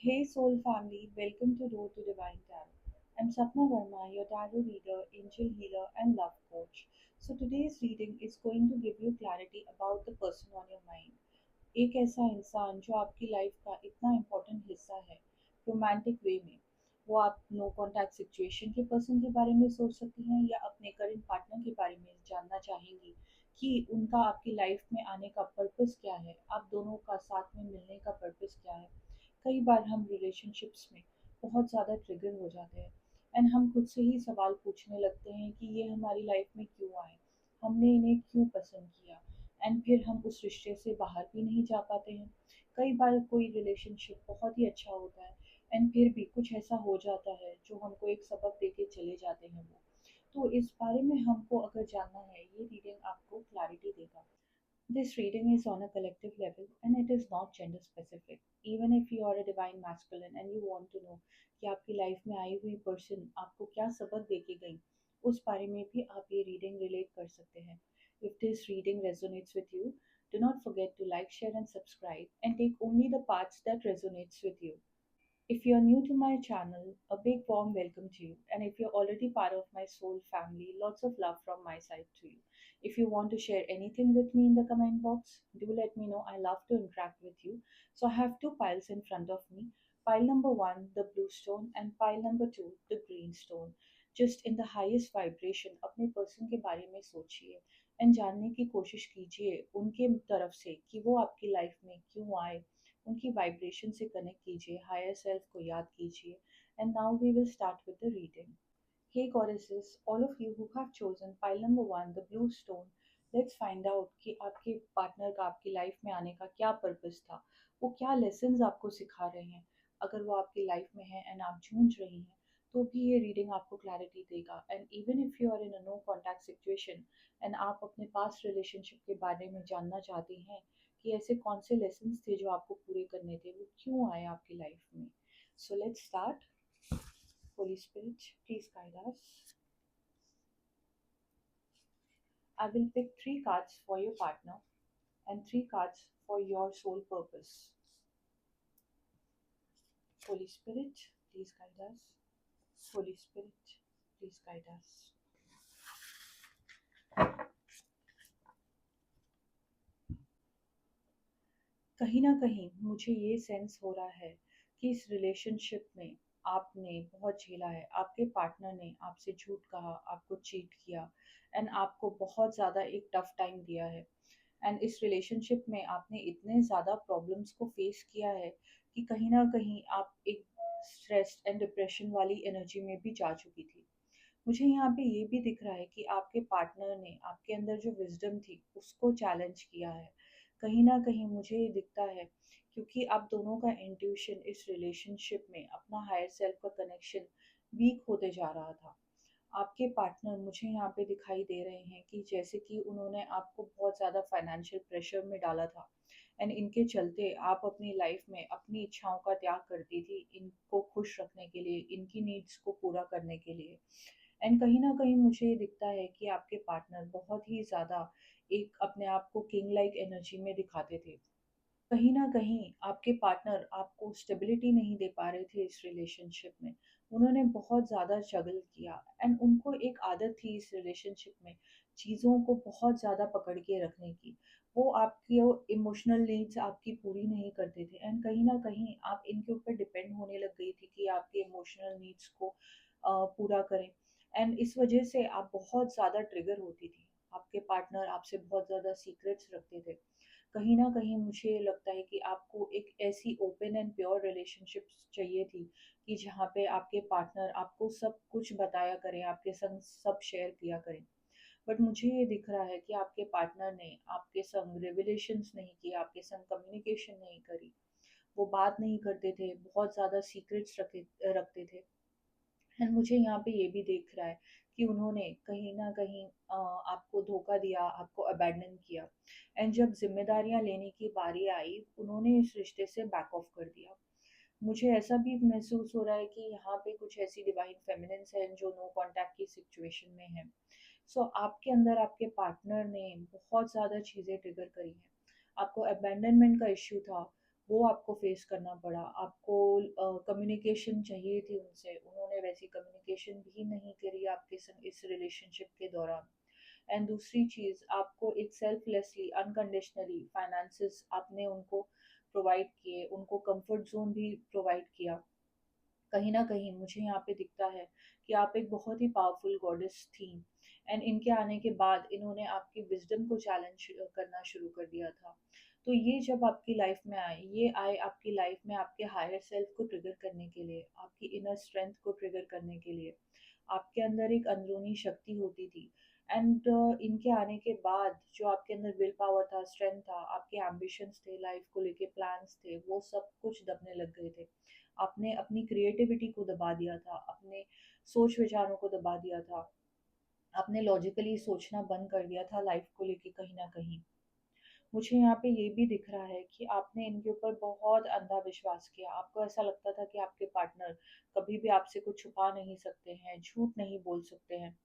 Hey Soul Family, welcome to Road to Divine Tarot. I'm Sapna Verma, your tarot reader, angel healer, and love coach. So today's reading is going to give you clarity about the person on your mind. एक ऐसा इंसान जो आपकी life का इतना important हिस्सा है romantic way में। वो आप नो कॉन्टैक्ट सिचुएशन के पर्सन के बारे में सोच सकती हैं या अपने करंट पार्टनर के बारे में जानना चाहेंगी कि उनका आपकी लाइफ में आने का पर्पस क्या है, आप दोनों का साथ में मिलने का पर्पस क्या है। कई बार हम रिलेशनशिप्स में बहुत ज़्यादा ट्रिगर हो जाते हैं एंड हम खुद से ही सवाल पूछने लगते हैं कि ये हमारी लाइफ में क्यों आए, हमने इन्हें क्यों पसंद किया, एंड फिर हम उस रिश्ते से बाहर भी नहीं जा पाते हैं। कई बार कोई रिलेशनशिप बहुत ही अच्छा होता है एंड फिर भी कुछ ऐसा हो जाता है जो हमको एक सबक दे के चले जाते हैं वो। तो इस बारे में हमको अगर जानना है, ये रीडिंग आपको क्लैरिटी देगा। This reading is on a collective level and it is not gender specific. Even if you are a divine masculine and you want to know कि आपकी लाइफ में आई हुई पर्सन आपको क्या सबक दे के गई, उस बारे में भी आप ये रीडिंग रिलेट कर सकते हैं। If this reading resonates with you, do not forget to like, share and subscribe and take only the parts that resonates with you. If you're new to my channel, a big warm welcome to you. And if you're already part of my soul family, lots of love from my side to you. If you want to share anything with me in the comment box, do let me know. I love to interact with you. So I have two piles in front of me. Pile number one, the blue stone, and pile number two, the green stone. Just in the highest vibration, अपने person के बारे में सोचिए and जानने की कोशिश कीजिए उनके तरफ से कि वो आपकी लाइफ में क्यों आए। उनकी वाइब्रेशन से कनेक्ट कीजिए, हायर सेल्फ को याद कीजिए। And now we will start with the reading. Hey goddesses, all of you who have chosen pile number one, the blue stone, let's find out कि आपके पार्टनर का आपकी लाइफ में आने का क्या पर्पस था। वो क्या लेसन्स आपको सिखा रहे हैं। अगर वो आपकी लाइफ में है एंड आप जूझ रही हैं तो भी ये रीडिंग आपको क्लैरिटी देगा। And even if you are in a no contact situation and आप अपने पास्ट रिलेशनशिप के बारे में जानना चाहती हैं कि ऐसे कौन से लेसन्स थे जो आपको पूरे करने थे, वो क्यों आए आपकी लाइफ में। So let's start. Holi spirit, please guide us. I will pick three cards for your partner and three cards for your soul purpose. Holy Spirit, please guide us. Holy Spirit, please guide us. कहीं ना कहीं मुझे ये sense हो रहा है कि इस रिलेशनशिप में आपने बहुत झेला है। आपके पार्टनर ने आपसे झूठ कहा, आपको चीट किया एंड आपको बहुत ज़्यादा एक टफ टाइम दिया है। एंड इस रिलेशनशिप में आपने इतने ज़्यादा प्रॉब्लम्स को फेस किया है कि कहीं ना कहीं आप एक स्ट्रेस एंड डिप्रेशन वाली एनर्जी में भी जा चुकी थी। मुझे यहाँ पे ये भी दिख रहा है कि आपके पार्टनर ने आपके अंदर जो विजडम थी उसको चैलेंज किया है। कहीं ना कहीं मुझे ये दिखता है क्योंकि आप दोनों का इंट्यूशन इस रिलेशनशिप में अपना हायर सेल्फ का कनेक्शन वीक होते जा रहा था। आपके पार्टनर मुझे यहाँ पे दिखाई दे रहे हैं कि जैसे कि उन्होंने आपको बहुत ज़्यादा फाइनेंशियल प्रेशर में डाला था एंड इनके चलते आप अपनी लाइफ में अपनी इच्छाओं का त्याग करती थी इनको खुश रखने के लिए, इनकी नीड्स को पूरा करने के लिए। एंड कहीं न कहीं मुझे ये दिखता है कि आपके पार्टनर बहुत ही ज़्यादा एक अपने आप को किंग लाइक एनर्जी में दिखाते थे। कहीं न कहीं आपके पार्टनर आपको स्टेबिलिटी नहीं दे पा रहे थे इस रिलेशनशिप में। उन्होंने बहुत ज़्यादा स्ट्रगल किया एंड उनको एक आदत थी इस रिलेशनशिप में चीज़ों को बहुत ज़्यादा पकड़ के रखने की। वो आपकी वो इमोशनल नीड्स आपकी पूरी नहीं करते थे एंड कहीं न कहीं आप इनके ऊपर डिपेंड होने लग गई थी कि आपके इमोशनल नीड्स को पूरा करें। एंड इस वजह से आप बहुत ज़्यादा ट्रिगर होती थी। आपके पार्टनर आपसे बहुत ज़्यादा सीक्रेट्स रखते थे। कहीं न कहीं मुझे लगता है कि आपको एक ऐसी ओपन एंड प्योर रिलेशनशिप चाहिए थी कि जहाँ पे आपके पार्टनर आपको सब कुछ बताया करें, आपके संग सब शेयर किया करें। बट मुझे ये दिख रहा है कि आपके पार्टनर ने आपके संग रिविलेशंस नहीं किए, आपके संग कम्युनिकेशन नहीं करी। वो बात नहीं करते थे, बहुत ज़्यादा सीक्रेट्स रखते थे। एंड मुझे यहाँ पे ये भी दिख रहा है कि उन्होंने कहीं न कहीं आपको धोखा दिया, आपको अबैंडन किया एंड जब ज़िम्मेदारियाँ लेने की बारी आई, उन्होंने इस रिश्ते से बैक ऑफ कर दिया। मुझे ऐसा भी महसूस हो रहा है कि यहाँ पे कुछ ऐसी डिवाइन फेमिनिन्स हैं जो नो कॉन्टैक्ट की सिचुएशन में हैं। सो आपके अंदर आपके पार्टनर ने बहुत ज़्यादा चीज़ें ट्रिगर करी हैं। आपको अबैंडनमेंट का इश्यू था, वो आपको फेस करना पड़ा। आपको कम्युनिकेशन चाहिए थी उनसे, उन्होंने वैसी कम्युनिकेशन भी नहीं करी आपके संग इस रिलेशनशिप के दौरान। एंड दूसरी चीज़, आपको एक सेल्फलेसली अनकंडीशनली फाइनेंसेस आपने उनको प्रोवाइड किए, उनको कंफर्ट जोन भी प्रोवाइड किया। कहीं न कहीं मुझे यहाँ पे दिखता है कि आप एक बहुत ही पावरफुल गॉडेस थी। एंड इनके आने के बाद इन्होंने आपकी विज़डम को चैलेंज करना शुरू कर दिया था। तो ये जब आपकी लाइफ़ में आए, ये आए आपकी लाइफ़ में आपके हायर सेल्फ को ट्रिगर करने के लिए, आपकी इनर स्ट्रेंथ को ट्रिगर करने के लिए। आपके अंदर एक अंदरूनी शक्ति होती थी। एंड इनके आने के बाद जो आपके अंदर विल पावर था, स्ट्रेंथ था, आपके एम्बिशंस थे, लाइफ़ को लेके प्लान्स थे, वो सब कुछ दबने लग गए थे। आपने अपनी क्रिएटिविटी को दबा दिया था, अपने सोच विचारों को दबा दिया था, आपने लॉजिकली सोचना बंद कर दिया था लाइफ को लेके कहीं ना कहीं। मुझे यहाँ पे ये भी दिख रहा है कि आपने इनके ऊपर बहुत अंधा विश्वास किया। आपको ऐसा लगता था कि आपके पार्टनर कभी भी आपसे कुछ छुपा नहीं सकते हैं, झूठ नहीं बोल सकते हैं।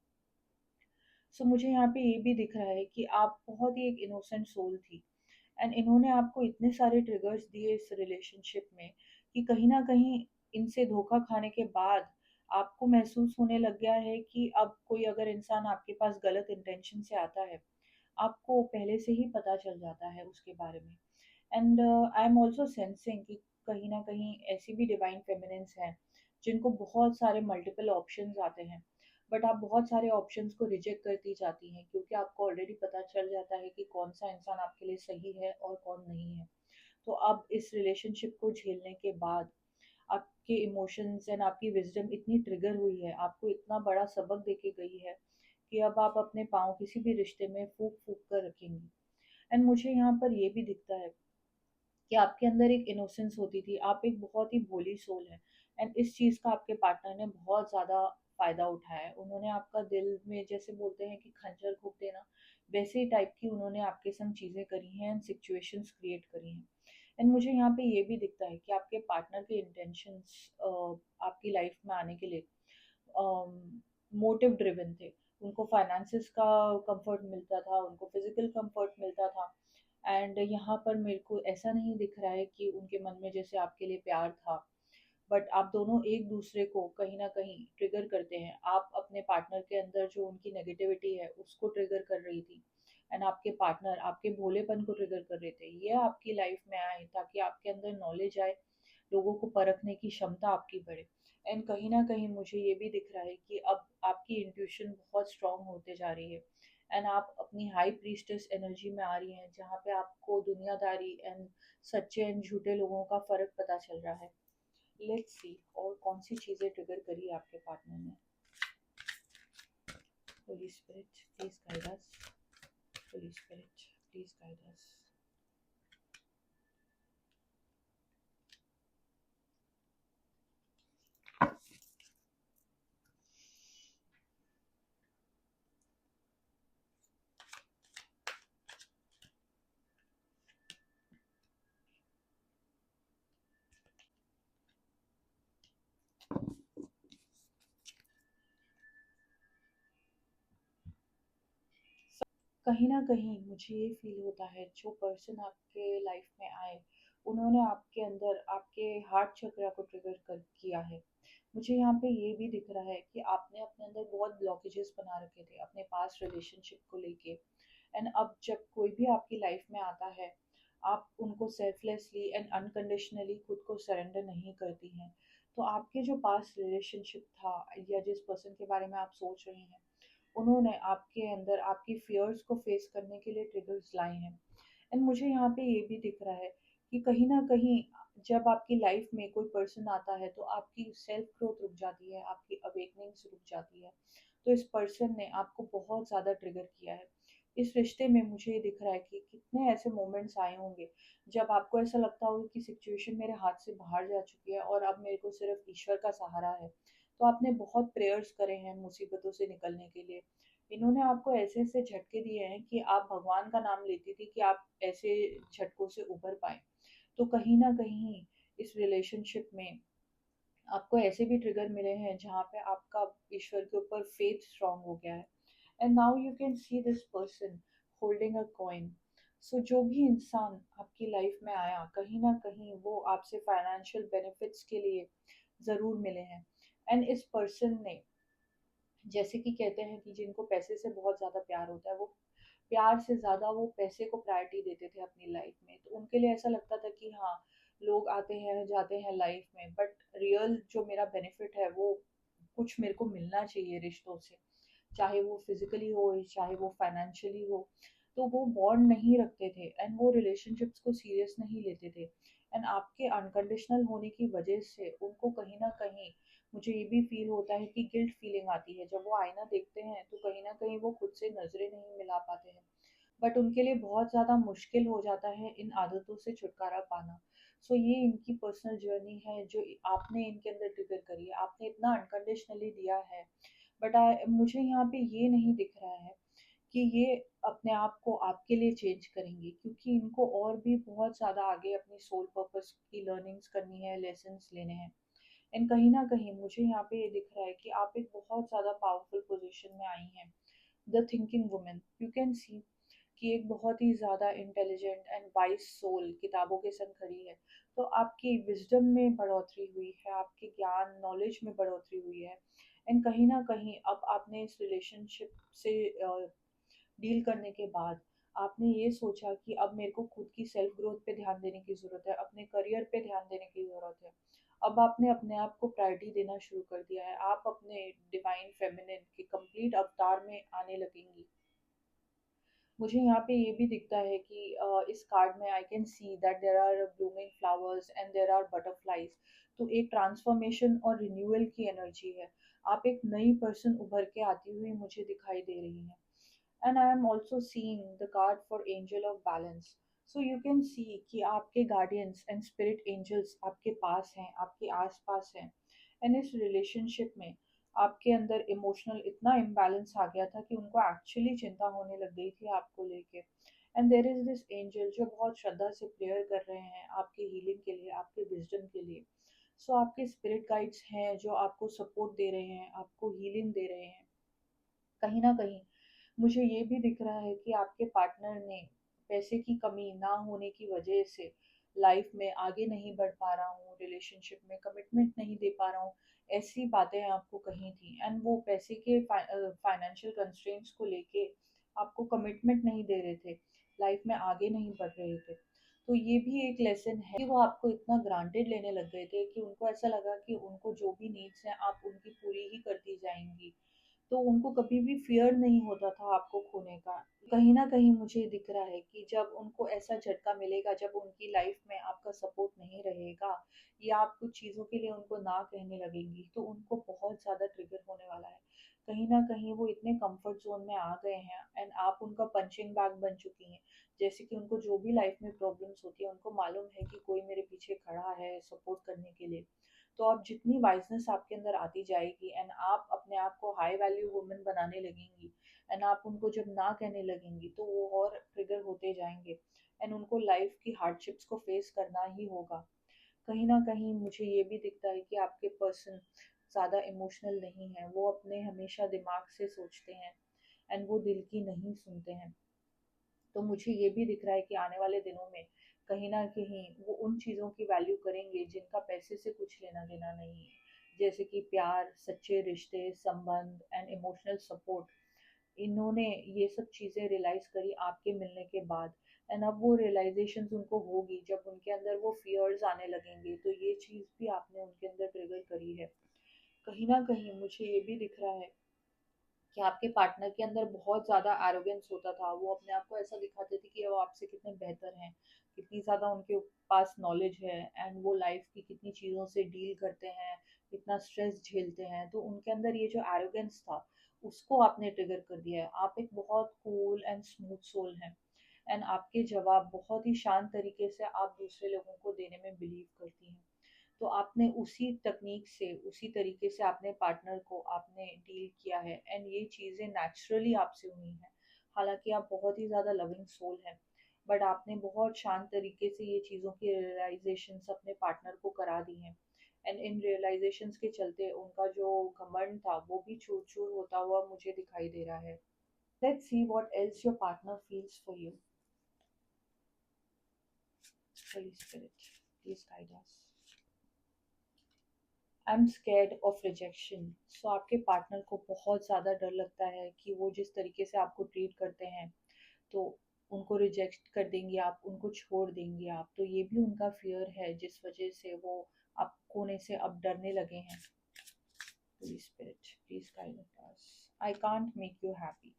सो मुझे यहाँ पे ये भी दिख रहा है कि आप बहुत ही एक इनोसेंट सोल थी। एंड इन्होंने आपको इतने सारे ट्रिगर्स दिए इस रिलेशनशिप में कि कहीं न कहीं इनसे धोखा खाने के बाद आपको महसूस होने लग गया है कि अब कोई अगर इंसान आपके पास गलत इंटेंशन से आता है, आपको पहले से ही पता चल जाता है उसके बारे में। And I am also sensing कि कहीं न कहीं ऐसी भी डिवाइन फेमिनिन्स हैं, जिनको बहुत सारे मल्टीपल ऑप्शंस आते हैं, बट आप बहुत सारे ऑप्शंस को रिजेक्ट करती जाती हैं क्योंकि आपको ऑलरेडी पता चल जाता है कि कौन-सा इंसान आपके लिए सही है और कौन नहीं है। तो अब इस रिलेशनशिप को झेलने के बाद आपके इमोशंस एंड आपकी विज़डम इतनी ट्रिगर हुई है, आपको इतना बड़ा सबक दे के गई है कि अब आप अपने पाँव किसी भी रिश्ते में फूँक-फूँक कर रखेंगी। एंड मुझे यहाँ पर ये भी दिखता है कि आपके अंदर एक इनोसेंस होती थी, आप एक बहुत ही भोली सोल हैं। एंड इस चीज़ का आपके पार्टनर ने बहुत ज़्यादा फ़ायदा उठाया है। उन्होंने आपका दिल में जैसे बोलते हैं कि खंजर घोंप देना, वैसे ही टाइप की उन्होंने आपके संग चीज़ें करी हैं एंड सिचुएशंस क्रिएट करी हैं। एंड मुझे यहाँ पे ये भी दिखता है कि आपके पार्टनर के इंटेंशंस आपकी लाइफ में आने के लिए मोटिव ड्रिवन थे। उनको फाइनेंसेस का कंफर्ट मिलता था, उनको फिजिकल कंफर्ट मिलता था। एंड यहाँ पर मेरे को ऐसा नहीं दिख रहा है कि उनके मन में जैसे आपके लिए प्यार था, बट आप दोनों एक दूसरे को कहीं ना कहीं ट्रिगर करते हैं। आप अपने पार्टनर के अंदर जो उनकी नेगेटिविटी है उसको ट्रिगर कर रही थी, एंड आपके पार्टनर आपके भोलेपन को ट्रिगर कर रहे थे। ये आपकी लाइफ में आए ताकि आपके अंदर नॉलेज आए, लोगों को परखने की क्षमता आपकी बढ़े। एंड कहीं न कहीं मुझे ये भी दिख रहा है कि अब आपकी इंट्यूशन बहुत स्ट्रॉन्ग होते जा रही है। एंड आप अपनी हाई प्रीस्टेस एनर्जी में आ रही हैं, जहाँ पे आपको दुनियादारी एंड सच्चे एंड झूठे लोगों का फ़र्क पता चल रहा है। लेट्स सी और कौन-सी चीज़ें ट्रिगर करी आपके पार्टनर ने। Holi spirit please guide us. Holi spirit please guide us. कहीं न कहीं मुझे ये फ़ील होता है जो पर्सन आपके लाइफ़ में आए, उन्होंने आपके अंदर आपके हार्ट चक्रा को ट्रिगर कर किया है। मुझे यहाँ पे ये भी दिख रहा है कि आपने अपने अंदर बहुत ब्लॉकेजेस बना रखे थे अपने पास्ट रिलेशनशिप को लेके। एंड अब जब कोई भी आपकी लाइफ़ में आता है, आप उनको सेल्फलेसली एंड अनकंडीशनली खुद को सरेंडर नहीं करती हैं। तो आपके जो पास्ट रिलेशनशिप था या जिस पर्सन के बारे में आप सोच रही हैं, उन्होंने आपके अंदर आपकी फ़ियर्स को फ़ेस करने के लिए ट्रिगर्स लाए हैं। एंड मुझे यहाँ पे ये भी दिख रहा है कि कहीं न कहीं जब आपकी लाइफ़ में कोई पर्सन आता है तो आपकी सेल्फ ग्रोथ रुक जाती है, आपकी अवेकनिंग्स रुक जाती है। तो इस पर्सन ने आपको बहुत ज़्यादा ट्रिगर किया है। इस रिश्ते में मुझे ये दिख रहा है कि कितने ऐसे मोमेंट्स आए होंगे, जब आपको ऐसा लगता होगा कि सिचुएशन मेरे हाथ से बाहर जा चुकी है और अब मेरे को सिर्फ़ ईश्वर का सहारा है। तो आपने बहुत प्रेयर्स करे हैं मुसीबतों से निकलने के लिए। इन्होंने आपको ऐसे-ऐसे झटके दिए हैं कि आप भगवान का नाम लेती थी कि आप ऐसे झटकों से उभर पाएँ। तो कहीं न कहीं इस रिलेशनशिप में आपको ऐसे भी ट्रिगर मिले हैं जहाँ पे आपका ईश्वर के ऊपर फेथ स्ट्रॉन्ग हो गया है। And now you can see this person holding a coin. So जो भी इंसान आपकी लाइफ में आया, कहीं ना कहीं वो आपसे फाइनेंशियल बेनिफिट्स के लिए ज़रूर मिले हैं। एंड इस पर्सन ने, जैसे कि कहते हैं कि जिनको पैसे से बहुत ज़्यादा प्यार होता है, वो प्यार से ज़्यादा वो पैसे को प्रायोरिटी देते थे अपनी लाइफ में। तो उनके लिए ऐसा लगता था कि हाँ, लोग आते हैं जाते हैं लाइफ में, बट रियल जो मेरा बेनिफिट है वो कुछ मेरे को मिलना चाहिए रिश्तों से, चाहे वो फिजिकली हो चाहे वो फाइनेंशियली हो। तो वो बॉन्ड नहीं रखते थे एंड वो रिलेशनशिप्स को सीरियस नहीं लेते थे। एंड आपके अनकंडीशनल होने की वजह से उनको कहीं ना कहीं, मुझे ये भी फील होता है कि गिल्ट फीलिंग आती है जब वो आईना देखते हैं, तो कहीं ना कहीं वो खुद से नजरें नहीं मिला पाते हैं। बट उनके लिए बहुत ज़्यादा मुश्किल हो जाता है इन आदतों से छुटकारा पाना। सो ये इनकी पर्सनल जर्नी है जो आपने इनके अंदर ट्रिगर करी है। आपने इतना अनकंडीशनली दिया है, बट मुझे यहाँ पे ये नहीं दिख रहा है कि ये अपने आप को आपके लिए चेंज करेंगे, क्योंकि इनको और भी बहुत ज़्यादा आगे अपनी सोल पर्पस की लर्निंग्स करनी है, लेसन्स लेने हैं। एंड कहीं ना कहीं मुझे यहाँ पे ये दिख रहा है कि आप एक बहुत ज़्यादा पावरफुल पोजीशन में आई हैं, the thinking women. You can सी कि एक बहुत ही ज़्यादा इंटेलिजेंट एंड वाइज सोल किताबों के संग खड़ी है। तो आपकी विजडम में बढ़ोतरी हुई है, आपके ज्ञान नॉलेज में बढ़ोतरी हुई है। एंड कहीं ना कहीं अब आपने इस रिलेशनशिप से डील करने के बाद आपने ये सोचा कि अब मेरे को खुद की सेल्फ ग्रोथ पे ध्यान देने की ज़रूरत है, अपने करियर पे ध्यान देने की ज़रूरत है। अब आपने अपने आप को प्रायोरिटी देना शुरू कर दिया है, आप अपने डिवाइन फेमिनिन के कंप्लीट अवतार में आने लगेंगी। मुझे यहाँ पे ये भी दिखता है कि इस कार्ड में I can see that there are blooming flowers and there are butterflies. तो एक ट्रांसफॉर्मेशन और रिन्यूअल की एनर्जी है। आप एक नई पर्सन उभर के आती हुई मुझे दिखाई दे रही हैं। And I am also seeing the card for angel of balance. So you can सी कि आपके गार्डियंस एंड स्पिरिट एंजल्स आपके पास हैं, आपके आस पास हैं। एंड इस रिलेशनशिप में आपके अंदर इमोशनल इतना इम्बैलेंस आ गया था कि उनको एक्चुअली चिंता होने लग गई थी आपको लेके। And there is this angel जो बहुत श्रद्धा से प्रेयर कर रहे हैं आपके हीलिंग के लिए, आपके विजडम के लिए। सो आपके स्पिरिट गाइड्स हैं जो आपको सपोर्ट दे रहे हैं, आपको हीलिंग दे रहे हैं। कहीं ना कहीं मुझे ये भी दिख रहा है कि आपके पार्टनर ने पैसे की कमी ना होने की वजह से लाइफ में आगे नहीं बढ़ पा रहा हूँ, रिलेशनशिप में कमिटमेंट नहीं दे पा रहा हूँ, ऐसी बातें आपको कही थी। एंड वो पैसे के फाइनेंशियल कंस्ट्रेंट्स को लेके आपको कमिटमेंट नहीं दे रहे थे, लाइफ में आगे नहीं बढ़ रहे थे। तो ये भी एक लेसन है कि वो आपको इतना ग्रांटेड लेने लग गए थे कि उनको ऐसा लगा कि उनको जो भी नीड्स हैं आप उनकी पूरी ही करती जाएंगी। तो उनको कभी भी फियर नहीं होता था आपको खोने का। कहीं ना कहीं मुझे दिख रहा है कि जब उनको ऐसा झटका मिलेगा, जब उनकी लाइफ में आपका सपोर्ट नहीं रहेगा या आप कुछ चीज़ों के लिए उनको ना कहने लगेंगी, तो उनको बहुत ज़्यादा ट्रिगर होने वाला है। कहीं ना कहीं वो इतने कंफर्ट जोन में आ गए हैं एंड आप उनका पंचिंग बैग बन चुकी हैं। जैसे कि उनको जो भी लाइफ में प्रॉब्लम्स होती है, उनको मालूम है कि कोई मेरे पीछे खड़ा है सपोर्ट करने के लिए। तो आप जितनी वाइजनेस आपके अंदर आती जाएगी एंड आप अपने आप को हाई वैल्यू वुमेन बनाने लगेंगी, एंड आप उनको जब ना कहने लगेंगी तो वो और ट्रिगर होते जाएंगे एंड उनको लाइफ की हार्डशिप्स को फेस करना ही होगा। कहीं ना कहीं मुझे ये भी दिखता है कि आपके पर्सन ज़्यादा इमोशनल नहीं है, वो अपने हमेशा दिमाग से सोचते हैं एंड वो दिल की नहीं सुनते हैं। तो मुझे ये भी दिख रहा है कि आने वाले दिनों में कहीं न कहीं वो उन चीज़ों की वैल्यू करेंगे जिनका पैसे से कुछ लेना देना नहीं है। जैसे कि प्यार, सच्चे रिश्ते, संबंध एंड इमोशनल सपोर्ट। इन्होंने ये सब चीज़ें रियलाइज़ करी आपके मिलने के बाद। एंड अब वो रियलाइज़ेशंस उनको होगी जब उनके अंदर वो फ़ियर्स आने लगेंगे, तो ये चीज़ भी आपने उनके अंदर ट्रिगर करी है। कहीं न कहीं मुझे ये भी दिख रहा है कि आपके पार्टनर के अंदर बहुत ज़्यादा एरोगेंस होता था। वो अपने आप को ऐसा दिखाते थे कि वो आपसे कितने बेहतर हैं, कितनी ज़्यादा उनके पास नॉलेज है एंड वो लाइफ की कितनी चीज़ों से डील करते हैं, कितना स्ट्रेस झेलते हैं। तो उनके अंदर ये जो एरोगेंस था, उसको आपने ट्रिगर कर दिया है। आप एक बहुत कूल एंड स्मूथ सोल हैं एंड आपके जवाब बहुत ही शांत तरीके से आप दूसरे लोगों को देने में बिलीव करती हैं। तो आपने उसी तकनीक से, उसी तरीके से आपने पार्टनर को आपने डील किया है एंड ये चीज़ें नेचुरली आपसे हुई हैं। हालाँकि आप बहुत ही ज़्यादा लविंग सोल हैं, बट आपने बहुत शांत तरीके से ये चीज़ों की रियलाइज़ेशंस अपने पार्टनर को करा दी हैं। एंड इन रियलाइज़ेशंस के चलते उनका जो घमंड था, वो भी चूर-चूर होता हुआ मुझे दिखाई दे रहा है। Let's see what else your partner feels for you. Holy Spirit, please guide us. I am scared of rejection. So आपके पार्टनर को बहुत ज़्यादा डर लगता है कि वो जिस तरीके से आपको ट्रीट करते हैं तो उनको रिजेक्ट कर देंगे आप, उनको छोड़ देंगे आप, तो ये भी उनका फियर है जिस वजह से वो आप कोने से अब डरने लगे हैं। Holy Spirit, please guide us. I can't make you happy.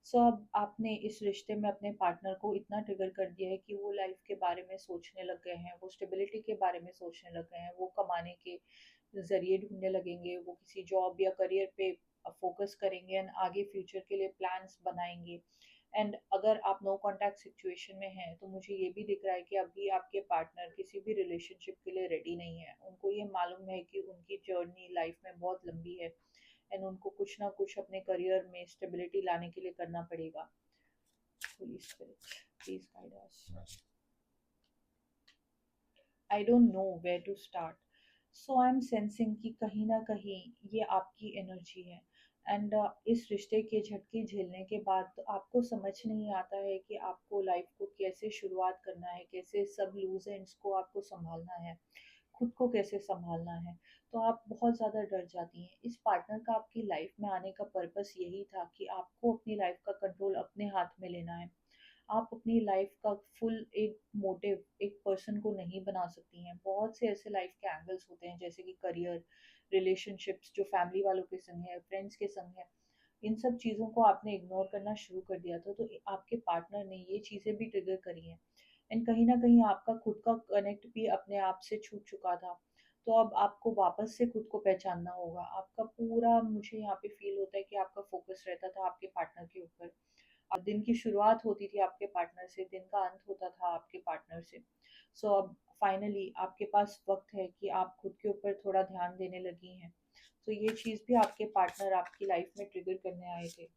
सो अब आपने इस रिश्ते में अपने पार्टनर को इतना ट्रिगर कर दिया है कि वो लाइफ के बारे में सोचने लग गए हैं, वो स्टेबिलिटी के बारे में सोचने लग गए हैं, वो कमाने के जरिए ढूंढने लगेंगे, वो किसी जॉब या करियर पे फोकस करेंगे एंड आगे फ्यूचर के लिए प्लान्स बनाएंगे। एंड अगर आप नो कॉन्टैक्ट सिचुएशन में हैं तो मुझे ये भी दिख रहा है कि अभी आपके पार्टनर किसी भी रिलेशनशिप के लिए रेडी नहीं है। उनको ये मालूम है कि उनकी जर्नी लाइफ में बहुत लंबी है एंड उनको कुछ ना कुछ अपने करियर में स्टेबिलिटी लाने के लिए करना पड़ेगा। Holy Spirit, please guide us. I don't know where to start. So I'm sensing कि कहीं ना कहीं ये आपकी एनर्जी है एंड इस रिश्ते के झटके झेलने के बाद तो आपको समझ नहीं आता है कि आपको लाइफ को कैसे शुरुआत करना है, कैसे सब लूज एंड्स को आपको संभालना है, खुद को कैसे संभालना है। तो आप बहुत ज़्यादा डर जाती हैं। इस पार्टनर का आपकी लाइफ में आने का पर्पस यही था कि आपको अपनी लाइफ का कंट्रोल अपने हाथ में लेना है। आप अपनी लाइफ का फुल एक मोटिव एक पर्सन को नहीं बना सकती हैं। बहुत से ऐसे लाइफ के एंगल्स होते हैं जैसे कि करियर, रिलेशनशिप्स जो फैमिली वालों के संग है, फ्रेंड्स के संग है। इन सब चीज़ों को आपने इग्नोर करना शुरू कर दिया था, तो आपके पार्टनर ने ये चीज़ें भी ट्रिगर करी हैं एंड कहीं ना कहीं आपका खुद का कनेक्ट भी अपने आप से छूट चुका था। तो अब आपको वापस से खुद को पहचानना होगा। आपका पूरा मुझे यहाँ पे फील होता है कि आपका फोकस रहता था आपके पार्टनर के ऊपर। दिन की शुरुआत होती थी आपके पार्टनर से, दिन का अंत होता था आपके पार्टनर से। सो अब फाइनली आपके पास वक्त है कि आप खुद के ऊपर थोड़ा ध्यान देने लगी हैं। तो ये चीज़ भी आपके पार्टनर आपकी लाइफ में ट्रिगर करने आए थे।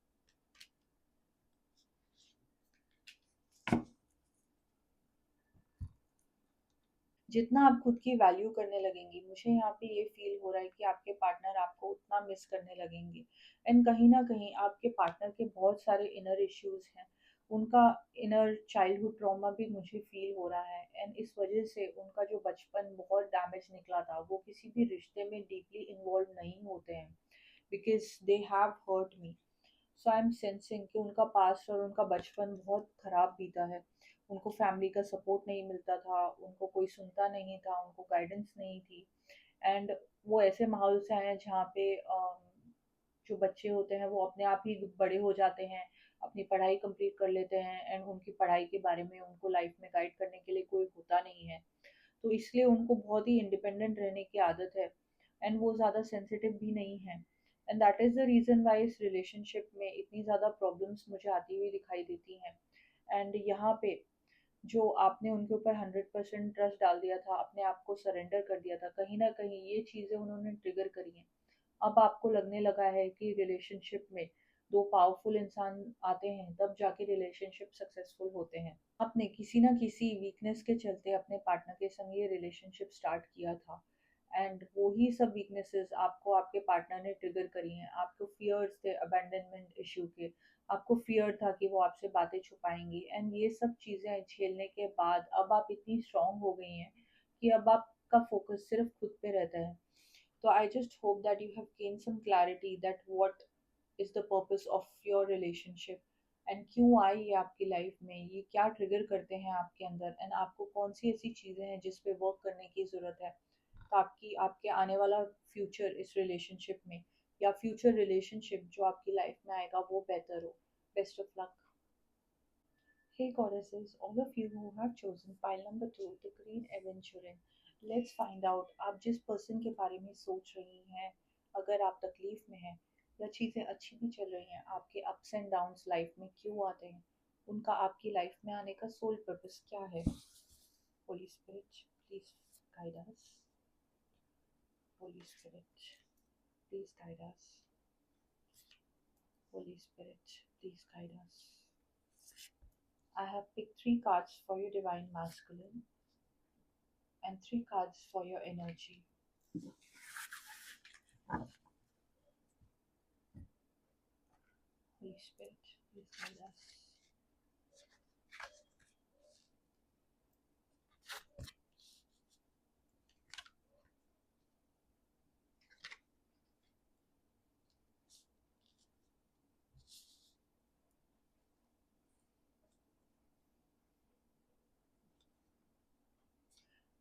जितना आप खुद की वैल्यू करने लगेंगी, मुझे यहाँ पे ये फील हो रहा है कि आपके पार्टनर आपको उतना मिस करने लगेंगे एंड कहीं ना कहीं आपके पार्टनर के बहुत सारे इनर इश्यूज हैं। उनका इनर चाइल्डहुड ट्रॉमा भी मुझे फील हो रहा है एंड इस वजह से उनका जो बचपन बहुत डैमेज निकला था, वो किसी भी रिश्ते में डीपली इन्वॉल्व नहीं होते हैं because they have hurt me. So I am sensing कि उनका पास्ट और उनका बचपन बहुत खराब बीता है। उनको फैमिली का सपोर्ट नहीं मिलता था, उनको कोई सुनता नहीं था, उनको गाइडेंस नहीं थी एंड वो ऐसे माहौल से आए हैं जहाँ पे जो बच्चे होते हैं वो अपने आप ही बड़े हो जाते हैं, अपनी पढ़ाई कंप्लीट कर लेते हैं एंड उनकी पढ़ाई के बारे में उनको लाइफ में गाइड करने के लिए कोई होता नहीं है। तो इसलिए उनको बहुत ही इंडिपेंडेंट रहने की आदत है एंड वो ज़्यादा सेंसिटिव भी नहीं है and that is the reason why इस रिलेशनशिप में इतनी ज़्यादा प्रॉब्लम्स मुझे आती हुई दिखाई देती हैं। एंड यहाँ पे जो आपने उनके ऊपर 100% ट्रस्ट डाल दिया था, अपने आप को सरेंडर कर दिया था, कहीं ना कहीं ये चीज़ें उन्होंने ट्रिगर करी हैं। अब आपको लगने लगा है कि रिलेशनशिप में दो पावरफुल इंसान आते हैं तब जाके रिलेशनशिप सक्सेसफुल होते हैं। आपने किसी ना किसी वीकनेस के चलते अपने पार्टनर के संग ये रिलेशनशिप स्टार्ट किया था एंड वो ही सब वीकनेसेस आपको आपके पार्टनर ने ट्रिगर करी हैं। आपको फियर्स थे अबैंडनमेंट इशू के, आपको फियर था कि वो आपसे बातें छुपाएंगी एंड ये सब चीज़ें झेलने के बाद अब आप इतनी स्ट्रांग हो गई हैं कि अब आपका फोकस सिर्फ खुद पे रहता है। तो I just hope that you have gained some clarity that what is the purpose of your relationship and क्यों आई ये आपकी लाइफ में, ये क्या ट्रिगर करते हैं आपके अंदर एंड आपको कौन सी ऐसी चीज़ें हैं जिस पे वर्क करने की ज़रूरत है ताकि आपके आने वाला फ्यूचर इस रिलेशनशिप में या फ्यूचर रिलेशनशिप जो आपकी लाइफ में आएगा वो बेहतर हो। Best of luck. Hey goddesses, all of you who have chosen pile number 2, the green aventurine, let's find out आप जिस पर्सन के बारे में सोच रही हैं, अगर आप तकलीफ में हैं या चीज़ें अच्छी भी चल रही हैं, आपके अप्स एंड डाउन्स लाइफ में क्यों आते हैं, उनका आपकी लाइफ में आने का सोल पर्पस क्या है। Holi spirit please guide us. Holi spirit please guide us. Holi spirit please guide us. I have picked three cards for your divine masculine and three cards for your energy. Holy Spirit, please guide us.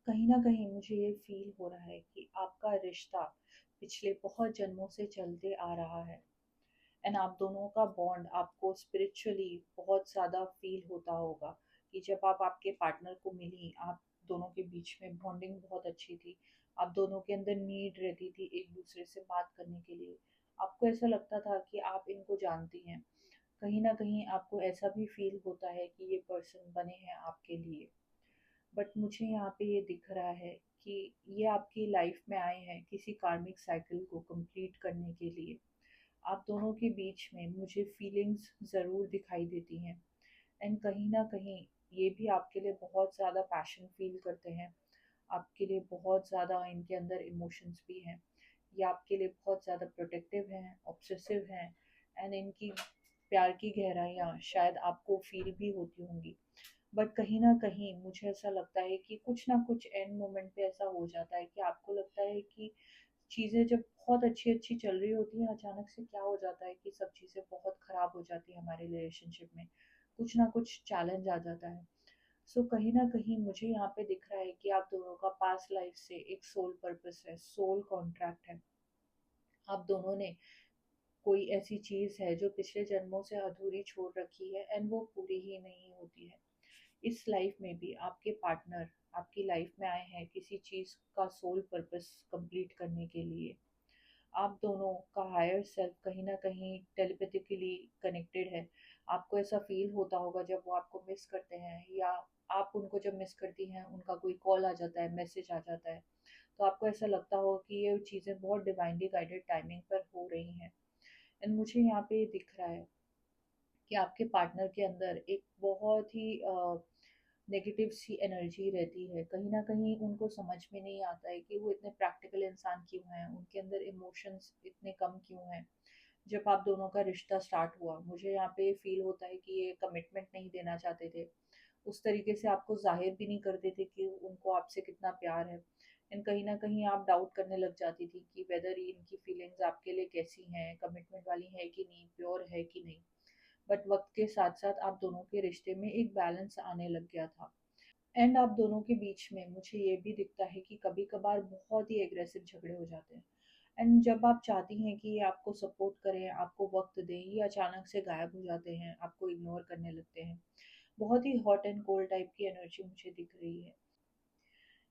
कहीं न कहीं मुझे ये feel हो रहा है कि आपका रिश्ता पिछले बहुत जन्मों से चलते आ रहा है एंड आप दोनों का बॉन्ड आपको स्पिरिचुअली बहुत ज़्यादा फ़ील होता होगा कि जब आप आपके पार्टनर को मिली, आप दोनों के बीच में बॉन्डिंग बहुत अच्छी थी। आप दोनों के अंदर नीड रहती थी एक-दूसरे से बात करने के लिए। आपको ऐसा लगता था कि आप इनको जानती हैं। कहीं न कहीं आपको ऐसा भी फ़ील होता है कि ये पर्सन बने हैं आपके लिए। बट मुझे यहाँ पे ये दिख रहा है कि ये आपकी लाइफ में आए हैं किसी कार्मिक साइकिल को कंप्लीट करने के लिए। आप दोनों के बीच में मुझे फीलिंग्स ज़रूर दिखाई देती हैं एंड कहीं न कहीं ये भी आपके लिए बहुत ज़्यादा पैशन फ़ील करते हैं। आपके लिए बहुत ज़्यादा इनके अंदर इमोशंस भी हैं। ये आपके लिए बहुत ज़्यादा प्रोटेक्टिव हैं, ऑब्सेसिव हैं एंड इनकी प्यार की गहराइयाँ शायद आपको फ़ील भी होती होंगी। बट कहीं न कहीं मुझे ऐसा लगता है कि कुछ ना कुछ एंड मोमेंट पे ऐसा हो जाता है कि आपको लगता है कि चीज़ें जब बहुत अच्छी-अच्छी चल रही होती हैं, अचानक से क्या हो जाता है कि सब चीज़ें बहुत ख़राब हो जाती हैं हमारे रिलेशनशिप में। कुछ ना कुछ चैलेंज आ जाता है। सो कहीं न कहीं मुझे यहाँ पे दिख रहा है कि आप दोनों का पास्ट लाइफ़ से एक सोल पर्पस है, सोल कॉन्ट्रैक्ट है। आप दोनों ने कोई ऐसी चीज़ है जो पिछले जन्मों से अधूरी छोड़ रखी है एंड वो पूरी ही नहीं होती है। इस लाइफ में भी आपके पार्टनर आपकी लाइफ में आए हैं किसी चीज़ का सोल पर्पस कंप्लीट करने के लिए। आप दोनों का हायर सेल्फ कहीं न कहीं टेलीपैथिकली कनेक्टेड है। आपको ऐसा फ़ील होता होगा जब वो आपको मिस करते हैं या आप उनको जब मिस करती हैं, उनका कोई कॉल आ जाता है, मैसेज आ जाता है, तो आपको ऐसा लगता होगा कि ये चीज़ें बहुत डिवाइनली गाइडेड टाइमिंग पर हो रही हैं। एंड मुझे यहाँ पे ये दिख रहा है कि आपके पार्टनर के अंदर एक बहुत ही नेगेटिव सी एनर्जी रहती है। कहीं न कहीं उनको समझ में नहीं आता है कि वो इतने प्रैक्टिकल इंसान क्यों हैं, उनके अंदर इमोशंस इतने कम क्यों हैं। जब आप दोनों का रिश्ता स्टार्ट हुआ, मुझे यहाँ पे फ़ील होता है कि ये कमिटमेंट नहीं देना चाहते थे। उस तरीके से आपको ज़ाहिर भी नहीं करते थे कि उनको आपसे कितना प्यार है। एंड कहीं न कहीं आप डाउट करने लग जाती थी कि वेदर इनकी फीलिंग्स आपके लिए कैसी हैं, कमिटमेंट वाली है कि नहीं, प्योर है कि नहीं। बट वक़्त के साथ-साथ आप दोनों के रिश्ते में एक बैलेंस आने लग गया था। एंड आप दोनों के बीच में मुझे ये भी दिखता है कि कभी-कभार बहुत ही एग्रेसिव झगड़े हो जाते हैं। एंड जब आप चाहती हैं कि ये आपको सपोर्ट करें, आपको वक़्त दें, ये अचानक से गायब हो जाते हैं, आपको इग्नोर करने लगते हैं। बहुत ही हॉट एंड कोल्ड टाइप की एनर्जी मुझे दिख रही है।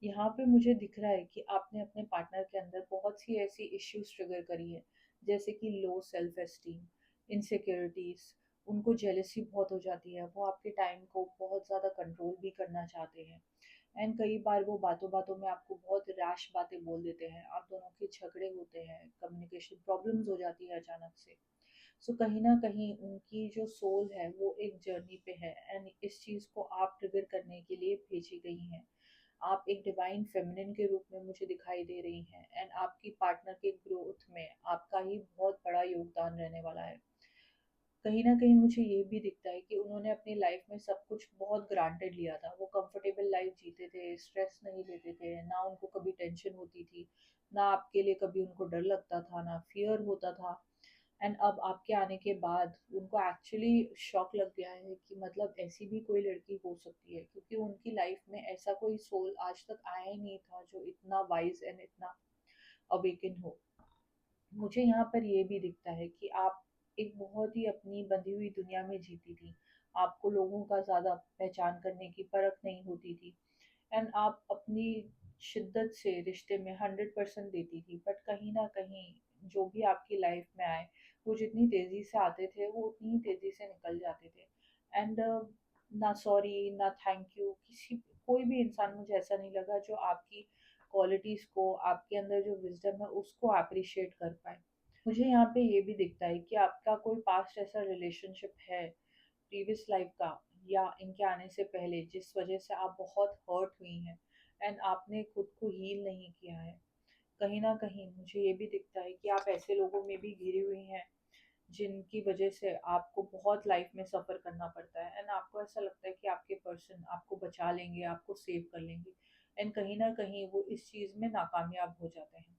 यहाँ पे मुझे दिख रहा है कि आपने अपने पार्टनर के अंदर बहुत सी ऐसी इश्यूज़ ट्रिगर करी है, जैसे कि लो सेल्फ एस्टीम, इनसिक्योरिटीज़, उनको जेलसी बहुत हो जाती है, वो आपके टाइम को बहुत ज़्यादा कंट्रोल भी करना चाहते हैं। एंड कई बार वो बातों-बातों में आपको बहुत रैश बातें बोल देते हैं, आप दोनों के झगड़े होते हैं, कम्युनिकेशन प्रॉब्लम्स हो जाती है अचानक से। सो कहीं न कहीं उनकी जो सोल है वो एक जर्नी पे है एंड इस चीज़ को आप ट्रिगर करने के लिए भेजी गई हैं। आप एक डिवाइन फेमिनिन के रूप में मुझे दिखाई दे रही हैं एंड आपकी पार्टनर के ग्रोथ में आपका ही बहुत बड़ा योगदान रहने वाला है। कहीं न कहीं मुझे ये भी दिखता है कि उन्होंने अपनी लाइफ में सब कुछ बहुत ग्रांटेड लिया था। वो कंफर्टेबल लाइफ जीते थे, स्ट्रेस नहीं लेते थे, ना उनको कभी टेंशन होती थी, ना आपके लिए कभी उनको डर लगता था, ना फ़ियर होता था। एंड अब आपके आने के बाद उनको एक्चुअली शॉक लग गया है कि मतलब ऐसी भी कोई लड़की हो सकती है, क्योंकि उनकी लाइफ में ऐसा कोई सोल आज तक आया ही नहीं था जो इतना वाइज एंड इतना अवेकन हो। मुझे यहाँ पर ये भी दिखता है कि आप एक बहुत ही अपनी बंधी हुई दुनिया में जीती थी। आपको लोगों का ज़्यादा पहचान करने की परख नहीं होती थी एंड आप अपनी शिद्दत से रिश्ते में 100% देती थी। बट कहीं न कहीं जो भी आपकी लाइफ में आए, वो जितनी तेज़ी से आते थे, वो उतनी ही तेज़ी से निकल जाते थे। एंड ना सॉरी, ना थैंक यू, किसी कोई भी इंसान मुझे ऐसा नहीं लगा जो आपकी क्वालिटीज़ को, आपके अंदर जो विज़डम है उसको एप्रिशिएट कर पाए। मुझे यहाँ पे ये भी दिखता है कि आपका कोई पास्ट ऐसा रिलेशनशिप है प्रीवियस लाइफ का या इनके आने से पहले, जिस वजह से आप बहुत हर्ट हुई हैं एंड आपने खुद को हील नहीं किया है। कहीं न कहीं मुझे ये भी दिखता है कि आप ऐसे लोगों में भी घिरी हुई हैं जिनकी वजह से आपको बहुत लाइफ में सफ़र करना पड़ता है एंड आपको ऐसा लगता है कि आपके पर्सन आपको बचा लेंगे, आपको सेव कर लेंगे एंड कहीं न कहीं वो इस चीज़ में नाकामयाब हो जाते हैं।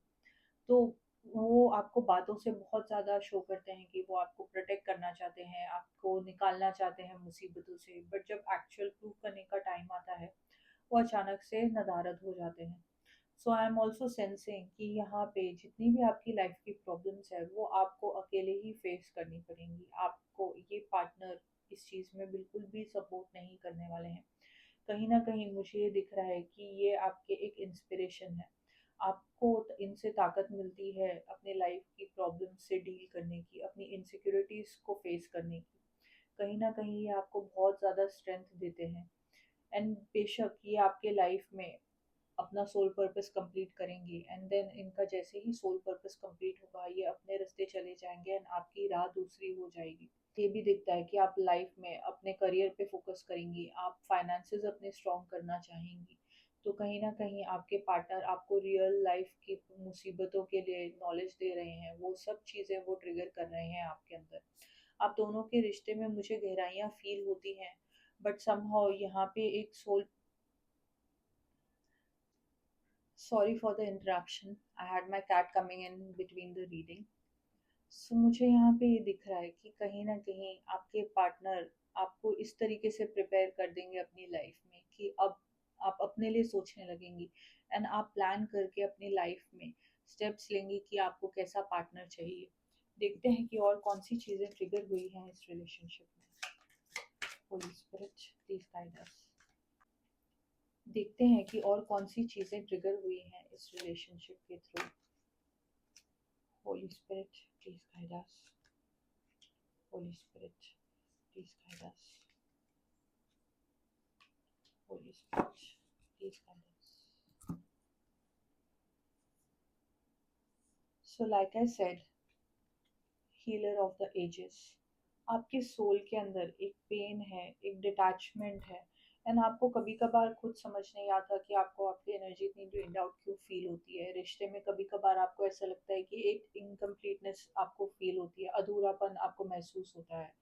तो वो आपको बातों से बहुत ज़्यादा शो करते हैं कि वो आपको प्रोटेक्ट करना चाहते हैं, आपको निकालना चाहते हैं मुसीबतों से, बट जब एक्चुअल प्रूव करने का टाइम आता है, वो अचानक से नदारद हो जाते हैं। सो आई एम ऑल्सो सेंसिंग कि यहाँ पे जितनी भी आपकी लाइफ की प्रॉब्लम्स है वो आपको अकेले ही फेस करनी पड़ेंगी। आपको ये पार्टनर इस चीज़ में बिल्कुल भी सपोर्ट नहीं करने वाले हैं। कहीं न कहीं मुझे ये दिख रहा है कि ये आपके एक इंस्पिरेशन है। आपको इनसे ताकत मिलती है अपने लाइफ की प्रॉब्लम से डील करने की, अपनी इनसिक्योरिटीज़ को फेस करने की। कहीं न कहीं ये आपको बहुत ज़्यादा स्ट्रेंथ देते हैं। एंड बेशक ये आपके लाइफ में अपना सोल पर्पस कंप्लीट करेंगी एंड देन इनका जैसे ही सोल पर्पस कंप्लीट होगा ये अपने रास्ते चले जाएंगे एंड आपकी राह दूसरी हो जाएगी। ये भी दिखता है कि आप लाइफ में अपने करियर पे फोकस करेंगी, आप फाइनेंसेस अपने स्ट्रॉन्ग करना चाहेंगी। तो कहीं ना कहीं आपके पार्टनर आपको रियल लाइफ की मुसीबतों के लिए नॉलेज दे रहे हैं, वो सब चीज़ें वो ट्रिगर कर रहे हैं आपके अंदर। आप दोनों के रिश्ते में मुझे गहराइयाँ फील होती हैं, बट समहाउ यहाँ पे एक soul, sorry for the interruption, I had my cat coming in between the reading. So मुझे यहाँ पे ये दिख रहा है कि कहीं ना कहीं आपके पार्टनर आपको इस तरीके से प्रिपेयर कर देंगे अपनी लाइफ में कि अब आप अपने लिए सोचने लगेंगी एंड आप प्लान करके अपनी लाइफ में स्टेप्स लेंगी कि आपको कैसा पार्टनर चाहिए। देखते हैं कि और कौन सी चीज़ें ट्रिगर हुई हैं इस रिलेशनशिप में। Holi spirit please guide us. देखते हैं कि और कौन सी चीज़ें ट्रिगर हुई हैं इस रिलेशनशिप के through. Holi spirit please guide us. Holi spirit please guide us. Holy Spirit, please guide us. So, like I said, healer of the ages, आपके सोल के अंदर एक पेन है, एक डिटैचमेंट है। एंड आपको कभी कभार खुद समझ नहीं आता कि आपको आपकी एनर्जी इतनी ड्रेन्ड आउट क्यों फील होती है। रिश्ते में कभी कभार आपको ऐसा लगता है कि एक इनकम्प्लीटनेस आपको फील होती है, अधूरापन आपको महसूस होता है।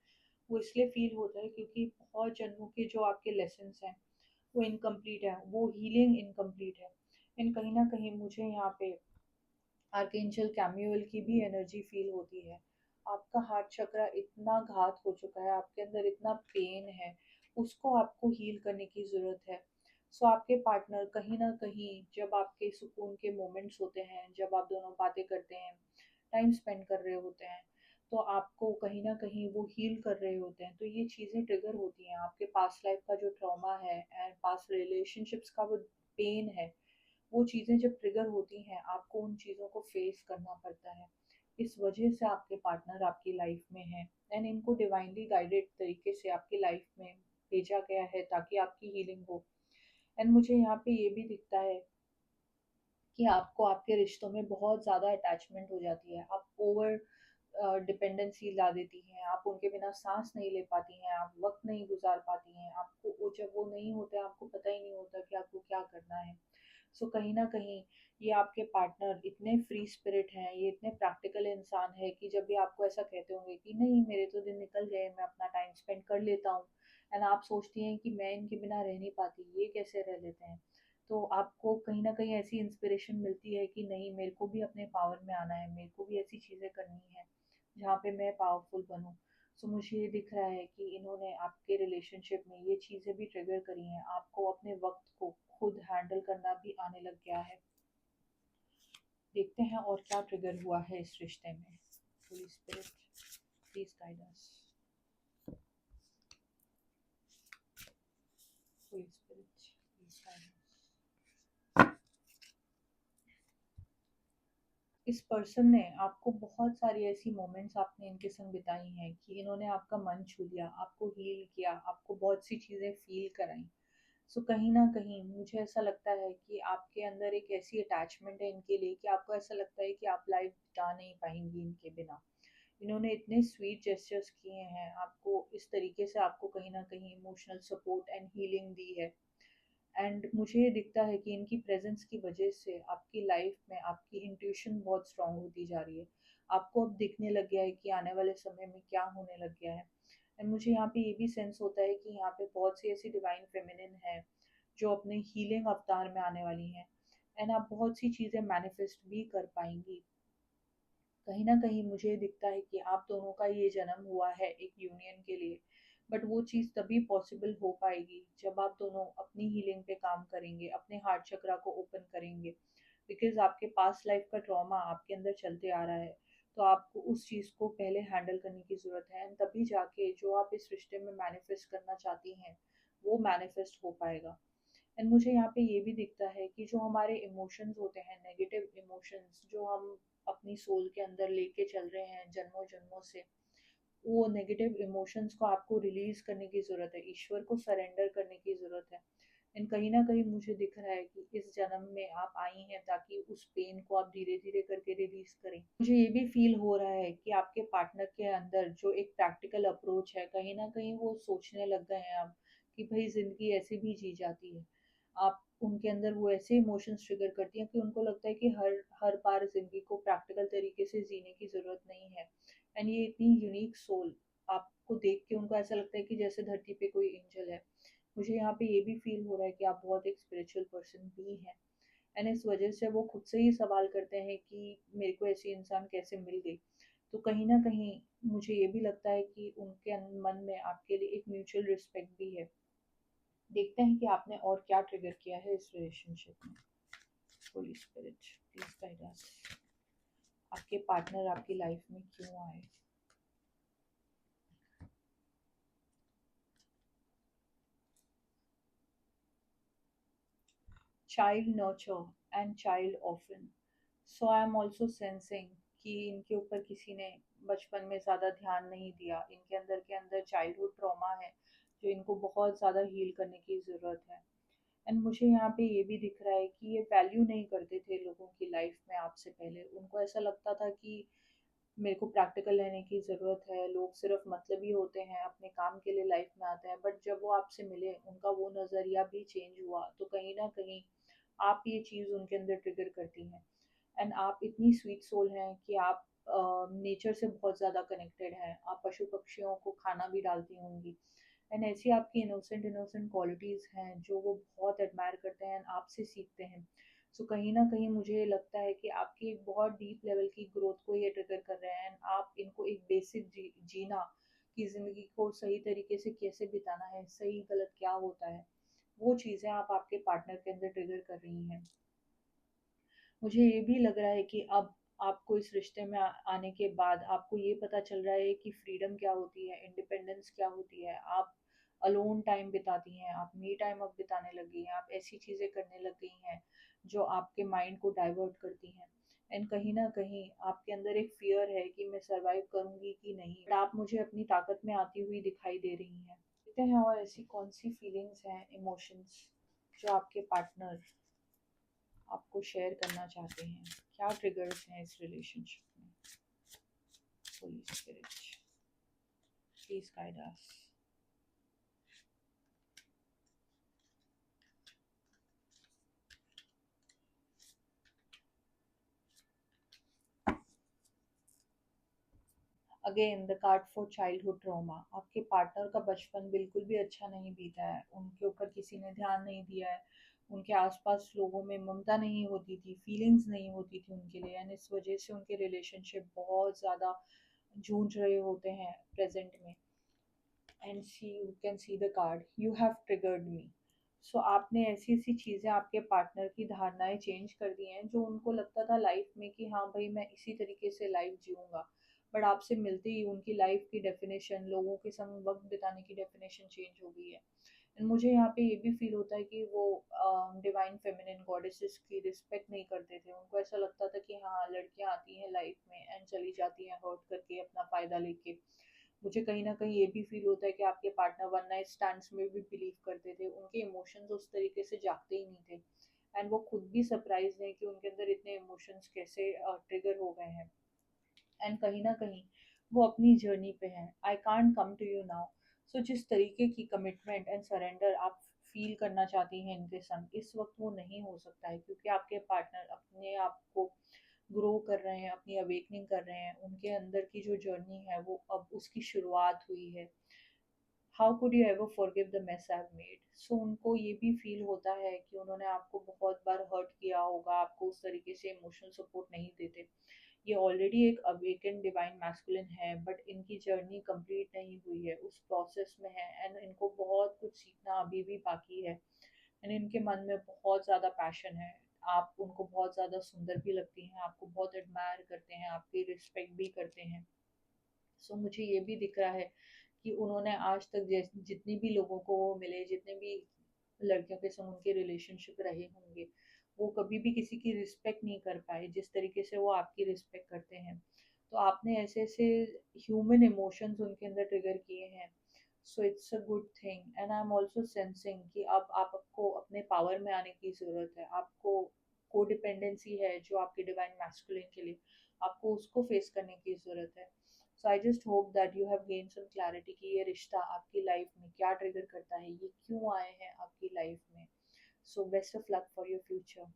वो इसलिए फील होता है क्योंकि बहुत जन्मों के जो आपके लेसन्स हैं वो इनकम्प्लीट है, वो हीलिंग इनकम्प्लीट है। एंड कहीं ना कहीं मुझे यहाँ पे आर्कएंजल कैम्युअल की भी एनर्जी फील होती है। आपका हार्ट चक्र इतना घात हो चुका है, आपके अंदर इतना पेन है, उसको आपको हील करने की ज़रूरत है। सो आपके पार्टनर कहीं ना कहीं जब आपके सुकून के मोमेंट्स होते हैं, जब आप दोनों बातें करते हैं, टाइम स्पेंड कर रहे होते हैं, तो आपको कहीं ना कहीं वो हील कर रहे होते हैं। तो ये चीज़ें ट्रिगर होती हैं, आपके पास्ट लाइफ का जो ट्रॉमा है एंड पास्ट रिलेशनशिप्स का वो पेन है, वो चीज़ें जब ट्रिगर होती हैं आपको उन चीज़ों को फेस करना पड़ता है। इस वजह से आपके पार्टनर आपकी लाइफ में हैं एंड इनको डिवाइनली गाइडेड तरीके से आपकी लाइफ में भेजा गया है ताकि आपकी हीलिंग हो। एंड मुझे यहाँ पे ये भी दिखता है कि आपको आपके रिश्तों में बहुत ज़्यादा अटैचमेंट हो जाती है, आप ओवर डिपेंडेंसी ला देती हैं, आप उनके बिना सांस नहीं ले पाती हैं, आप वक्त नहीं गुजार पाती हैं, आपको जब वो नहीं होते आपको पता ही नहीं होता कि आपको क्या करना है। सो कहीं ना कहीं ये आपके पार्टनर इतने फ्री स्पिरिट हैं, ये इतने प्रैक्टिकल इंसान है कि जब भी आपको ऐसा कहते होंगे कि नहीं मेरे तो दिन निकल गए, मैं अपना टाइम स्पेंड कर लेता हूँ, एंड आप सोचती हैं कि मैं इनके बिना रह नहीं पाती, ये कैसे रह लेते हैं। तो आपको कहीं न कहीं ऐसी इंस्पिरेशन मिलती है कि नहीं मेरे को भी अपने पावर में आना है, मेरे को भी ऐसी चीज़ें करनी है जहाँ पे मैं पावरफुल बनूँ। सो मुझे ये दिख रहा है कि इन्होंने आपके रिलेशनशिप में ये चीज़ें भी ट्रिगर करी हैं, आपको अपने वक़्त को खुद हैंडल करना भी आने लग गया है। देखते हैं और क्या ट्रिगर हुआ है इस रिश्ते में। Holi spirit please guide us. Holi spirit please guide us. इस पर्सन ने आपको बहुत सारी ऐसी मोमेंट्स आपने इनके संग बिताई हैं कि इन्होंने आपका मन छू लिया, आपको हील किया, आपको बहुत सी चीज़ें फील कराई। सो कहीं ना कहीं मुझे ऐसा लगता है कि आपके अंदर एक ऐसी अटैचमेंट है इनके लिए कि आपको ऐसा लगता है कि आप लाइफ बिता नहीं पाएंगी इनके बिना। इन्होंने इतने स्वीट जेस्चर्स किए हैं आपको, इस तरीके से आपको कहीं ना कहीं इमोशनल सपोर्ट एंड हीलिंग दी है। एंड मुझे ये दिखता है कि इनकी प्रेजेंस की वजह से आपकी लाइफ में आपकी इंट्यूशन बहुत स्ट्रांग होती जा रही है। आपको अब दिखने लग गया है कि आने वाले समय में क्या होने लग गया है। एंड मुझे यहाँ पे ये भी सेंस होता है कि यहाँ पे बहुत सी ऐसी डिवाइन फेमिनिन है जो अपने हीलिंग अवतार में आने वाली हैं एंड आप बहुत सी चीज़ें मैनिफेस्ट भी कर पाएंगी। कहीं ना कहीं मुझे दिखता है कि आप दोनों का ये जन्म हुआ है एक यूनियन के लिए, बट वो चीज़ तभी पॉसिबल हो पाएगी जब आप दोनों अपनी हीलिंग पे काम करेंगे, अपने हार्ट चक्रा को ओपन करेंगे। बिकॉज़ आपके पास्ट लाइफ का ट्रॉमा आपके अंदर चलते आ रहा है, तो आपको उस चीज़ को पहले हैंडल करने की ज़रूरत है, एंड तभी जाके जो आप इस रिश्ते में मैनिफेस्ट करना चाहती हैं, वो मैनिफेस्ट हो पाएगा। एंड मुझे यहाँ पे ये भी दिखता है कि जो हमारे इमोशंस होते हैं, नेगेटिव इमोशंस जो हम अपनी सोल के अंदर लेके चल रहे हैं जन्मों जन्मों से, वो नेगेटिव इमोशंस को आपको रिलीज करने की ज़रूरत है, ईश्वर को सरेंडर करने की ज़रूरत है। एंड कहीं न कहीं मुझे दिख रहा है कि इस जन्म में आप आई हैं ताकि उस पेन को आप धीरे-धीरे करके रिलीज़ करें। मुझे ये भी फ़ील हो रहा है कि आपके पार्टनर के अंदर जो एक प्रैक्टिकल अप्रोच है, कहीं न कहीं वो सोचने लग गए हैं अब कि भई ज़िंदगी ऐसे भी जी जाती है। आप उनके अंदर वो ऐसे इमोशंस ट्रिगर करती हैं कि उनको लगता है कि हर हर बार ज़िंदगी को प्रैक्टिकल तरीके से जीने की ज़रूरत नहीं है। एंड ये इतनी यूनिक सोल आपको देख के उनको ऐसा लगता है कि जैसे धरती पे कोई एंजल है। मुझे यहाँ पे ये भी फ़ील हो रहा है कि आप बहुत एक स्पिरिचुअल पर्सन भी हैं, एंड इस वजह से वो खुद से ही सवाल करते हैं कि मेरे को ऐसी इंसान कैसे मिल गई। तो कहीं न कहीं मुझे ये भी लगता है कि उनके मन में आपके लिए एक म्यूचुअल रिस्पेक्ट भी है। देखते हैं कि आपने और क्या ट्रिगर किया है इस रिलेशनशिप में। Holi spirit please guide us. आपके पार्टनर आपकी लाइफ में क्यों आए? Child nurture and child orphan. So I am also sensing कि इनके ऊपर किसी ने बचपन में ज़्यादा ध्यान नहीं दिया। इनके अंदर चाइल्डहुड ट्रॉमा है जो इनको बहुत ज़्यादा हील करने की ज़रूरत है। एंड मुझे यहाँ पे ये भी दिख रहा है कि ये वैल्यू नहीं करते थे लोगों की लाइफ में आपसे पहले। उनको ऐसा लगता था कि मेरे को प्रैक्टिकल रहने की ज़रूरत है, लोग सिर्फ मतलबी होते हैं, अपने काम के लिए लाइफ में आते हैं। बट जब वो आपसे मिले, उनका वो नज़रिया भी चेंज हुआ, तो कहीं न कहीं आप ये चीज़ उनके अंदर ट्रिगर करती हैं। एंड आप इतनी स्वीट सोल हैं कि आप नेचर से बहुत ज़्यादा कनेक्टेड हैं। आप पशु पक्षियों को खाना भी डालती होंगी, एंड ऐसी आपकी इनोसेंट इनोसेंट क्वालिटीज़ हैं जो वो बहुत एडमायर करते हैं, आपसे सीखते हैं। सो कहीं न कहीं मुझे लगता है कि आपकी एक बहुत डीप लेवल की ग्रोथ को ये ट्रिगर कर रहे हैं, एंड आप इनको एक बेसिक जीना कि ज़िंदगी को सही तरीके से कैसे बिताना है, सही गलत क्या होता है, वो चीज़ें आप आपके पार्टनर के अंदर ट्रिगर कर रही हैं। मुझे ये भी लग रहा है कि अब आपको इस रिश्ते में आने के बाद आपको ये पता चल रहा है कि फ्रीडम क्या होती है, इंडिपेंडेंस क्या होती है। आप अलोन टाइम बिताती हैं, आप मी टाइम अब बिताने लग गई हैं, आप ऐसी चीज़ें करने लग गई हैं जो आपके माइंड को डाइवर्ट करती हैं। एंड कहीं न कहीं आपके अंदर एक फ़ियर है कि मैं सर्वाइव करूँगी कि नहीं, बट आप मुझे अपनी ताकत में आती हुई दिखाई दे रही हैं। देखते हैं और ऐसी कौन-सी फीलिंग्स हैं, इमोशंस जो आपके पार्टनर आपको शेयर करना चाहते हैं। क्या ट्रिगर्स हैं इस रिलेशनशिप में? Holi spirit please guide us. Again the card for childhood trauma. आपके पार्टनर का बचपन बिल्कुल भी अच्छा नहीं बीता है, उनके ऊपर किसी ने ध्यान नहीं दिया है, उनके आसपास लोगों में ममता नहीं होती थी, फीलिंग्स नहीं होती थी उनके लिए, एंड इस वजह से उनके रिलेशनशिप बहुत ज़्यादा जूझ रहे होते हैं प्रेजेंट में। And see you can see the card you have triggered me. So आपने ऐसी ऐसी चीज़ें आपके पार्टनर की धारणाएं चेंज कर दी हैं जो उनको लगता था लाइफ में कि हाँ भाई मैं इसी तरीके से लाइफ जीऊँगा। बट आपसे मिलते ही उनकी लाइफ की डेफिनेशन, लोगों के संग वक्त बिताने की डेफिनेशन चेंज हो गई है। एंड मुझे यहाँ पे ये भी फील होता है कि वो डिवाइन फेमिनिन गॉडेसेस की रिस्पेक्ट नहीं करते थे। उनको ऐसा लगता था कि हाँ लड़कियाँ आती हैं लाइफ में एंड चली जाती हैं हर्ट करके अपना फ़ायदा लेके। मुझे कहीं न कहीं ये भी फ़ील होता है कि आपके पार्टनर वन नाइट स्टैंड्स में भी बिलीव करते थे। उनके इमोशंस उस तरीके से जागते ही नहीं थे, एंड वो खुद भी सरप्राइज़्ड हैं कि उनके अंदर इतने इमोशंस कैसे ट्रिगर हो गए हैं। एंड कहीं न कहीं वो अपनी जर्नी पे हैं। I can't come to you now. So जिस तरीके की कमिटमेंट एंड सरेंडर आप फ़ील करना चाहती हैं इनके संग, इस वक़्त वो नहीं हो सकता है क्योंकि आपके पार्टनर अपने आप को ग्रो कर रहे हैं, अपनी अवेकनिंग कर रहे हैं। उनके अंदर की जो जर्नी है वो अब उसकी शुरुआत हुई है। How could you ever forgive the mess I have made? So उनको ये भी फील होता है कि उन्होंने आपको बहुत बार हर्ट किया होगा, आपको उस तरीके से इमोशनल सपोर्ट नहीं देते। ये ऑलरेडी एक अवेकन डिवाइन मैस्कुलिन है, बट इनकी जर्नी कंप्लीट नहीं हुई है, उस प्रोसेस में है, एंड इनको बहुत कुछ सीखना अभी भी बाकी है। एंड इनके मन में बहुत ज़्यादा पैशन है। आप उनको बहुत ज़्यादा सुंदर भी लगती हैं, आपको बहुत एडमायर करते हैं, आपकी रिस्पेक्ट भी करते हैं। सो मुझे ये भी दिख रहा है कि उन्होंने आज तक जितनी भी लोगों को वो मिले, जितने भी लड़कियों के संग उनके रिलेशनशिप रहे होंगे, वो कभी भी किसी की रिस्पेक्ट नहीं कर पाए जिस तरीके से वो आपकी रिस्पेक्ट करते हैं। तो आपने ऐसे ऐसे ह्यूमन इमोशंस उनके अंदर ट्रिगर किए हैं। So it's a good thing, and I am also sensing कि अब आपको अपने पावर में आने की ज़रूरत है। आपको कोडिपेंडेंसी है जो आपके डिवाइन मैस्कुलिन के लिए, आपको उसको फेस करने की ज़रूरत है। So I just hope that you have gain some clarity कि ये रिश्ता आपकी लाइफ में क्या ट्रिगर करता है, ये क्यों आए हैं आपकी लाइफ में। So best of luck for your future.